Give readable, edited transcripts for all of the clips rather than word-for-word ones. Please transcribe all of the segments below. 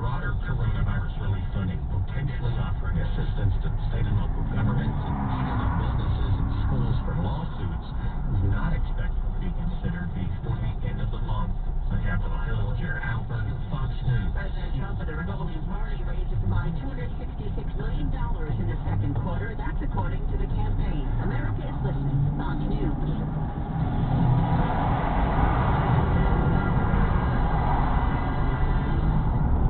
broader coronavirus relief funding potentially offering assistance to state and local governments and shielding businesses and schools from lawsuits is not expected to be considered before the end of the month. On Capitol Hill, Jared Halpern, Fox News. President Trump and the Republican Party raised a combined $266 million in the second quarter. That's according to the campaign. America is listening to Fox News.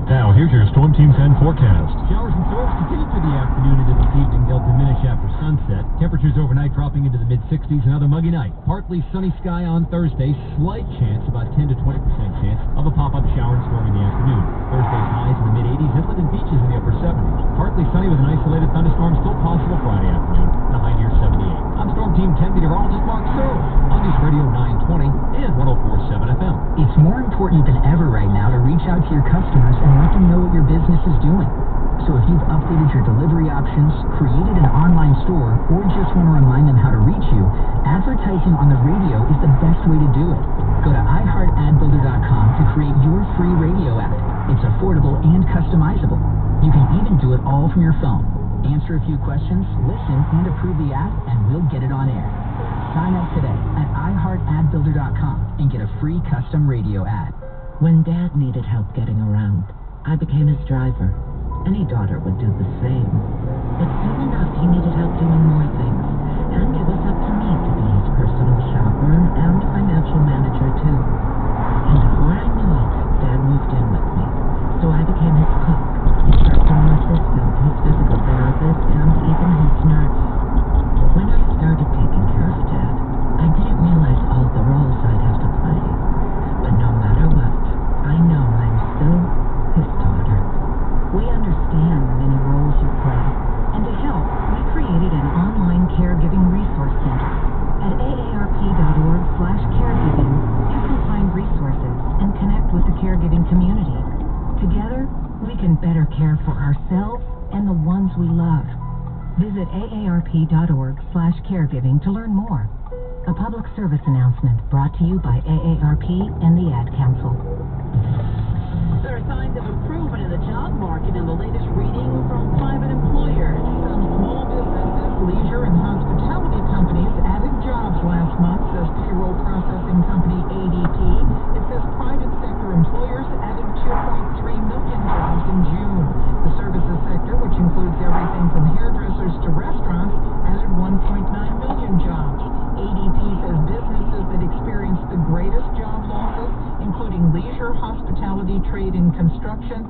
Now, here's your Storm Team 10 forecast. Showers and storms continue through the afternoon into this evening. They'll diminish after sunset. Temperatures overnight dropping into the mid-60s. Another muggy night. Partly sunny sky on Thursday. Slight chance, about 10 to 20% chance, of a pop-up shower and storm in the afternoon. Thursday's highs in the mid-80s. Inland and beaches in the upper 70s. Partly sunny with an isolated thunderstorm still possible Friday afternoon. The high near 78. I'm Storm Team 10 meteorologist Mark Searle on News Radio 920 and 104.7 FM. It's more important than ever right now to reach out to your customers and let them know what your business is doing. So if you've updated your delivery options, created an online store, or just want to remind them how to reach you, advertising on the radio is the best way to do it. Go to iHeartAdBuilder.com to create your free radio ad. It's affordable and customizable. You can even do it all from your phone. Answer a few questions, listen, and approve the ad, and we'll get it on air. Sign up today at iHeartAdBuilder.com and get a free custom radio ad. When Dad needed help getting around, I became his driver. Any daughter would do the same. But soon enough, he needed help doing more things, and it was up to me to be his personal shopper and financial manager, too. And before I knew it, Dad moved in with me, so I became his cook, his personal assistant, his physical therapist, and even his nurse. When I started taking care of Dad, I didn't realize all the roles I'd have to play. But no matter what, I know I'm still his daughter. We understand the many roles you play, and to help, we created an online caregiving resource center. At aarp.org/caregiving, you can find resources and connect with the caregiving community. Together, we can better care for ourselves and the ones we love. Visit aarp.org/caregiving to learn more. A public service announcement brought to you by AARP and the Ad Council. There are signs of improvement in the job market in the latest reading from private employers. Some small businesses, leisure, and hospitality companies added jobs last month, says payroll processing company ADP. It says private sector employers added 2.3 million jobs in June. The services sector, which includes everything from hairdressers to restaurants, added 1.9 million jobs. ADP says businesses that experienced the greatest job losses, including leisure, hospitality, trade, and construction,